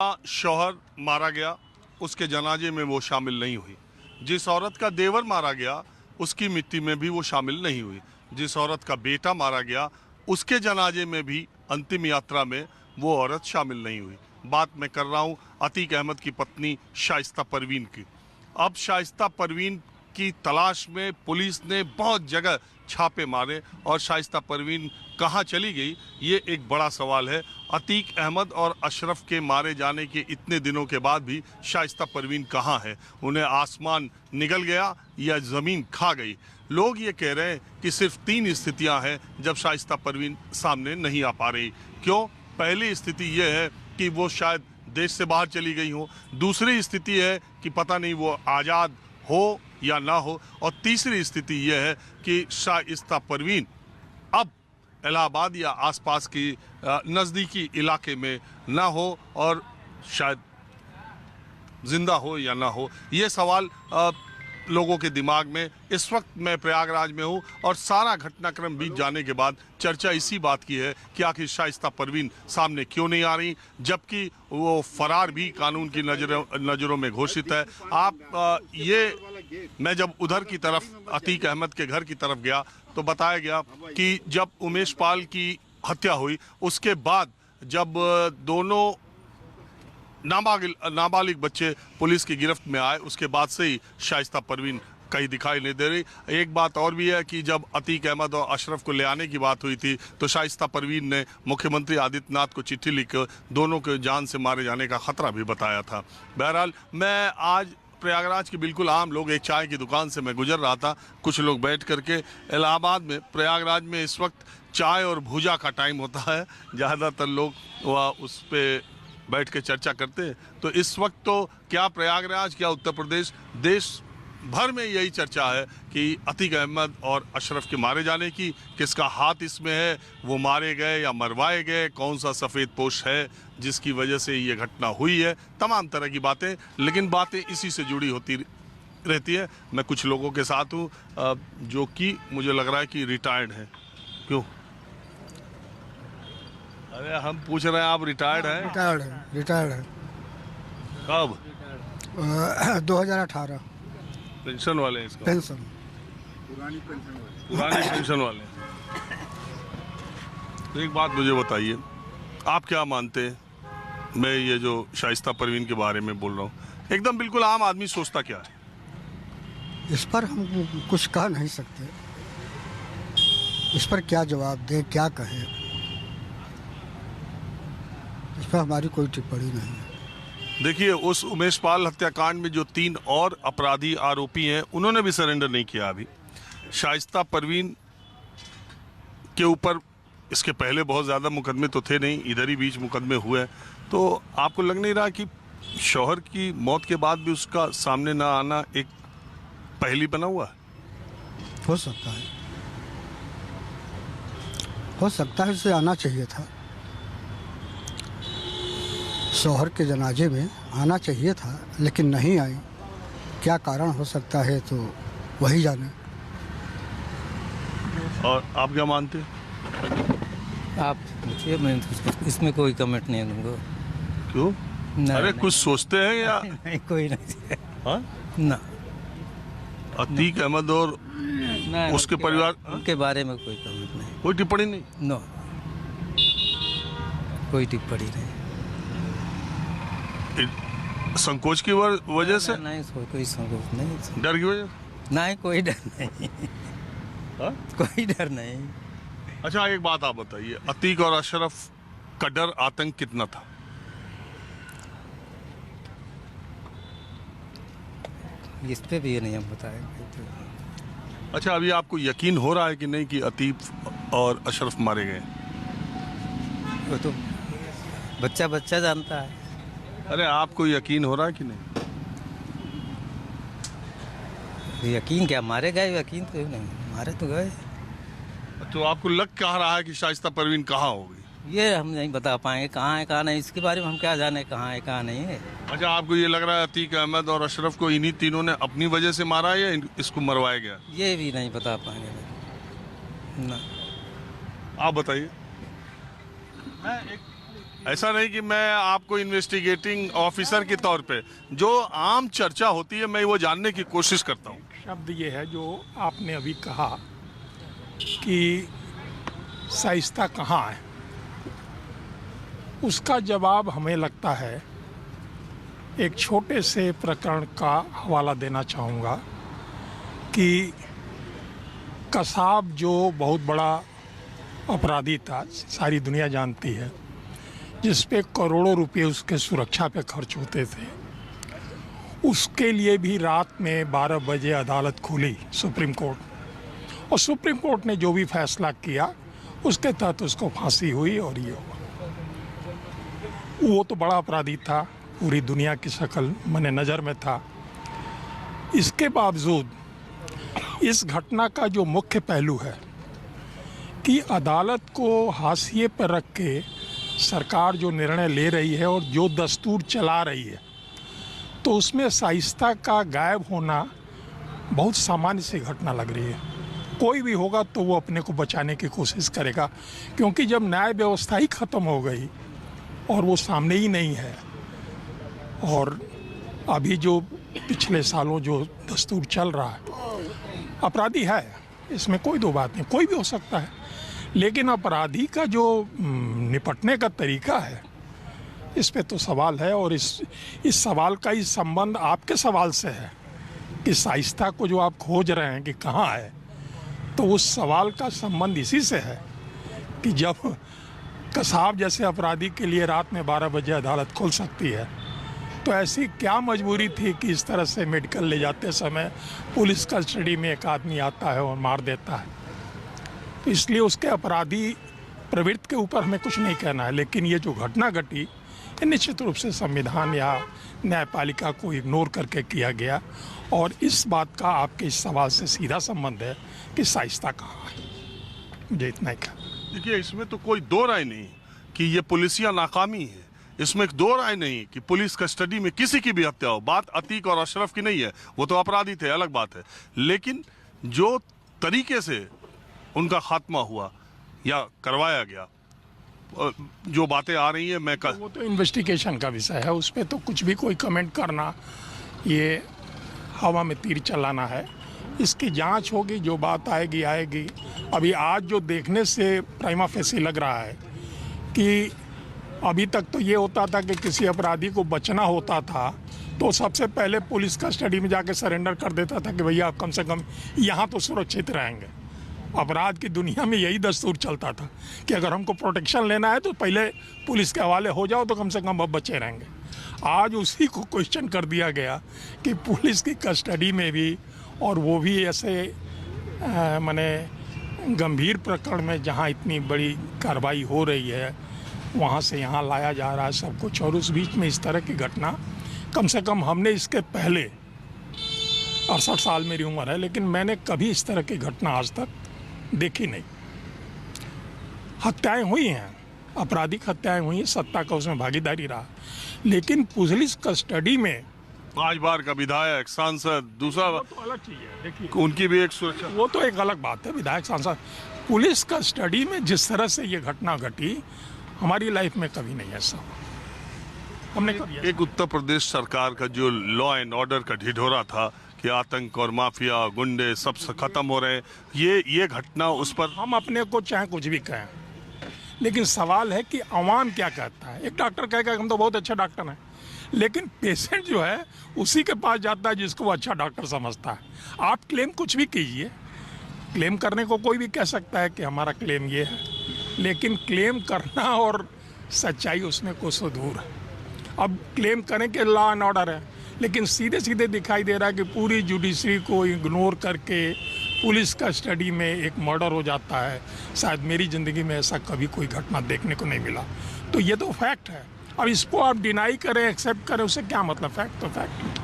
शौहर मारा गया उसके जनाजे में वो शामिल नहीं हुई। जिस औरत का देवर मारा गया उसकी मिट्टी में भी वो शामिल नहीं हुई। जिस औरत का बेटा मारा गया उसके जनाजे में भी अंतिम यात्रा में वो औरत शामिल नहीं हुई। बात मैं कर रहा हूँ अतीक अहमद की पत्नी शाइस्ता परवीन की। अब शाइस्ता परवीन की तलाश में पुलिस ने बहुत जगह छापे मारे और शाइस्ता परवीन कहाँ चली गई ये एक बड़ा सवाल है। अतीक अहमद और अशरफ के मारे जाने के इतने दिनों के बाद भी शाइस्ता परवीन कहाँ है? उन्हें आसमान निगल गया या ज़मीन खा गई? लोग ये कह रहे हैं कि सिर्फ 3 स्थितियां हैं जब शाइस्ता परवीन सामने नहीं आ पा रही। क्यों? पहली स्थिति ये है कि वो शायद देश से बाहर चली गई हो। दूसरी स्थिति है कि पता नहीं वो आज़ाद हो या ना हो। और तीसरी स्थिति यह है कि शाइस्ता परवीन अब इलाहाबाद या आसपास की नज़दीकी इलाके में ना हो और शायद जिंदा हो या ना हो। ये सवाल लोगों के दिमाग में इस वक्त मैं प्रयागराज में हूँ और सारा घटनाक्रम बीत जाने के बाद चर्चा इसी बात की है कि आखिर शाइस्ता परवीन सामने क्यों नहीं आ रही, जबकि वो फरार भी कानून की नज़रों में घोषित है। मैं जब उधर की तरफ अतीक अहमद के घर की तरफ गया तो बताया गया कि जब उमेश पाल की हत्या हुई उसके बाद जब दोनों नाबालिग बच्चे पुलिस की गिरफ्त में आए उसके बाद से ही शाइस्ता परवीन कहीं दिखाई नहीं दे रही। एक बात और भी है कि जब अतीक अहमद और अशरफ को ले आने की बात हुई थी तो शाइस्ता परवीन ने मुख्यमंत्री आदित्यनाथ को चिट्ठी लिखकर दोनों के जान से मारे जाने का खतरा भी बताया था। बहरहाल मैं आज प्रयागराज के बिल्कुल आम लोग, एक चाय की दुकान से मैं गुजर रहा था, कुछ लोग बैठ करके इलाहाबाद में, प्रयागराज में इस वक्त चाय और भुजा का टाइम होता है, ज़्यादातर लोग वह उस पर बैठ के चर्चा करते हैं। तो इस वक्त तो क्या प्रयागराज, क्या उत्तर प्रदेश, देश भर में यही चर्चा है कि अतीक अहमद और अशरफ के मारे जाने की, किसका हाथ इसमें है, वो मारे गए या मरवाए गए, कौन सा सफ़ेद पोश है जिसकी वजह से ये घटना हुई है, तमाम तरह की बातें, लेकिन बातें इसी से जुड़ी होती रहती है। मैं कुछ लोगों के साथ हूँ जो कि मुझे लग रहा है कि रिटायर्ड हैं। क्यों? अरे हम पूछ रहे हैं, आप रिटायर्ड हैं? रिटायर्ड है। कब? 2018। पेंशन वाले हैं इसका? पेंशन, पुरानी पेंशन वाले। तो एक बात मुझे बताइए, आप क्या मानते हैं? मैं ये जो शाइस्ता परवीन के बारे में बोल रहा हूँ, एकदम बिल्कुल आम आदमी सोचता क्या है? इस पर हम कुछ कह नहीं सकते। इस पर क्या जवाब दें, क्या कहें, इस पर हमारी कोई टिप्पणी नहीं है। देखिए, उस उमेश पाल हत्याकांड में जो 3 और अपराधी आरोपी हैं उन्होंने भी सरेंडर नहीं किया अभी। शाइस्ता परवीन के ऊपर इसके पहले बहुत ज़्यादा मुकदमे तो थे नहीं, इधर ही बीच मुकदमे हुए। तो आपको लग नहीं रहा कि शौहर की मौत के बाद भी उसका सामने ना आना एक पहेली बना हुआ है? हो सकता है, हो सकता है, इसे आना चाहिए था। शौहर के जनाजे में आना चाहिए था लेकिन नहीं आई। क्या कारण हो सकता है तो वही जाने। और आप क्या मानते हैं? आप पूछिए, मैं इसमें कोई कमेंट नहीं दूंगा। क्यों? अरे कुछ सोचते हैं या? नहीं, कोई नहीं। हाँ? ना, अतीक अहमद और उसके परिवार, उनके बारे में कोई कमेंट नहीं, कोई टिप्पणी नहीं? नो, कोई टिप्पणी नहीं। संकोच की वजह से? नहीं, कोई संकोच नहीं। डर की वजह? नहीं, कोई डर नहीं। हाँ? कोई डर नहीं। अच्छा, एक बात आप बताइए, अतीक और अशरफ का डर, आतंक कितना था? इस पे भी ये नहीं हम बताएंगे। अच्छा, अभी आपको यकीन हो रहा है कि नहीं कि अतीक और अशरफ मारे गए? वो तो बच्चा बच्चा जानता है। अरे आपको यकीन हो रहा है कि नहीं? यकीन क्या, मारे गए? यकीन तो नहीं, मारे तो गए। तो आपको लग क्या रहा है कि शाइस्ता परवीन कहाँ होगी? ये हम नहीं बता पाएंगे कहाँ है कहाँ नहीं, इसके बारे में हम क्या जाने कहाँ है कहाँ नहीं है। अच्छा, आपको ये लग रहा है अतीक अहमद और अशरफ को इन्हीं तीनों ने अपनी वजह से मारा है या इसको मरवाया गया? ये भी नहीं बता पाएंगे ना। आप बताइए। मैं एक ऐसा नहीं कि मैं आपको इन्वेस्टिगेटिंग ऑफिसर के तौर पे जो आम चर्चा होती है मैं वो जानने की कोशिश करता हूँ। शब्द ये है जो आपने अभी कहा कि शाइस्ता कहाँ है, उसका जवाब हमें लगता है एक छोटे से प्रकरण का हवाला देना चाहूँगा कि कसाब जो बहुत बड़ा अपराधी था, सारी दुनिया जानती है, जिस पे करोड़ों रुपए उसके सुरक्षा पे खर्च होते थे, उसके लिए भी रात में 12 बजे अदालत खुली सुप्रीम कोर्ट, और सुप्रीम कोर्ट ने जो भी फैसला किया उसके तहत उसको फांसी हुई और ये हुआ। वो तो बड़ा अपराधी था, पूरी दुनिया की शक्ल मने नज़र में था। इसके बावजूद इस घटना का जो मुख्य पहलू है कि अदालत को हाशिए पर रख के सरकार जो निर्णय ले रही है और जो दस्तूर चला रही है, तो उसमें शाइस्ता का गायब होना बहुत सामान्य सी घटना लग रही है। कोई भी होगा तो वो अपने को बचाने की कोशिश करेगा, क्योंकि जब न्याय व्यवस्था ही ख़त्म हो गई और वो सामने ही नहीं है, और अभी जो पिछले सालों जो दस्तूर चल रहा है, अपराधी है, इसमें कोई दो बात नहीं, कोई भी हो सकता है, लेकिन अपराधी का जो निपटने का तरीका है, इस पे तो सवाल है। और इस सवाल का ही संबंध आपके सवाल से है कि शाइस्ता को जो आप खोज रहे हैं कि कहाँ है, तो उस सवाल का संबंध इसी से है कि जब कसाब जैसे अपराधी के लिए रात में 12 बजे अदालत खुल सकती है, तो ऐसी क्या मजबूरी थी कि इस तरह से मेडिकल ले जाते समय पुलिस कस्टडी में एक आदमी आता है और मार देता है। तो इसलिए उसके अपराधी प्रवृत्ति के ऊपर हमें कुछ नहीं कहना है, लेकिन ये जो घटना घटी ये निश्चित रूप से संविधान या न्यायपालिका को इग्नोर करके किया गया, और इस बात का आपके इस सवाल से सीधा संबंध है कि शाइस्ता कहाँ है। मुझे इतना ही कहा। देखिए, इसमें तो कोई दो राय नहीं कि ये पुलिसिया नाकामी है, इसमें एक दो राय नहीं कि पुलिस कस्टडी में किसी की भी हत्या हो। बात अतीक और अशरफ की नहीं है, वो तो अपराधी थे, अलग बात है, लेकिन जो तरीके से उनका खात्मा हुआ या करवाया गया, जो बातें आ रही है वो तो इन्वेस्टिगेशन का विषय है, उस पर तो कुछ भी कोई कमेंट करना ये हवा में तीर चलाना है। इसकी जांच होगी, जो बात आएगी आएगी। अभी आज जो देखने से प्राइमा फेसी लग रहा है कि अभी तक तो ये होता था कि किसी अपराधी को बचना होता था तो सबसे पहले पुलिस कस्टडी में जाके सरेंडर कर देता था कि भैया आप कम से कम यहाँ तो सुरक्षित रहेंगे। अपराध की दुनिया में यही दस्तूर चलता था कि अगर हमको प्रोटेक्शन लेना है तो पहले पुलिस के हवाले हो जाओ तो कम से कम अब बचे रहेंगे। आज उसी को क्वेश्चन कर दिया गया कि पुलिस की कस्टडी में भी, और वो भी ऐसे माने गंभीर प्रकरण में जहाँ इतनी बड़ी कार्रवाई हो रही है, वहाँ से यहाँ लाया जा रहा है सब कुछ, और उस बीच में इस तरह की घटना कम से कम हमने इसके पहले 68 साल मेरी उम्र है, लेकिन मैंने कभी इस तरह की घटना आज तक देखी नहीं। हत्याएं हुई हैं, आपराधिक हत्याएं हुई हैं, सत्ता का उसमें भागीदारी रहा, लेकिन पुलिस कस्टडी में 5 बार का विधायक, सांसद, दूसरा तो अलग चीज़ है। देखिए, उनकी भी एक सुरक्षा, वो तो एक अलग बात है, विधायक सांसद। पुलिस कस्टडी में जिस तरह से ये घटना घटी, हमारी लाइफ में कभी नहीं ऐसा हमने कभी। एक उत्तर प्रदेश सरकार का जो लॉ एंड ऑर्डर का ढिढोरा था कि आतंक और माफिया गुंडे सब खत्म हो रहे हैं, ये घटना उस पर हम अपने को चाहे कुछ भी कहें, लेकिन सवाल है कि आवाम क्या कहता है। एक डॉक्टर कहेगा हम तो बहुत अच्छे डॉक्टर हैं, लेकिन पेशेंट जो है उसी के पास जाता है जिसको वो अच्छा डॉक्टर समझता है। आप क्लेम कुछ भी कीजिए, क्लेम करने को कोई भी कह सकता है कि हमारा क्लेम ये है, लेकिन क्लेम करना और सच्चाई उसमें कोसों दूर है। अब क्लेम करें कि लॉ एंड ऑर्डर है, लेकिन सीधे सीधे दिखाई दे रहा है कि पूरी जुडिशरी को इग्नोर करके पुलिस कस्टडी में एक मर्डर हो जाता है। शायद मेरी ज़िंदगी में ऐसा कभी कोई घटना देखने को नहीं मिला। तो ये तो फैक्ट है। अब इसको आप डिनाई करें, एक्सेप्ट करें, उससे क्या मतलब? फैक्ट तो फैक्ट।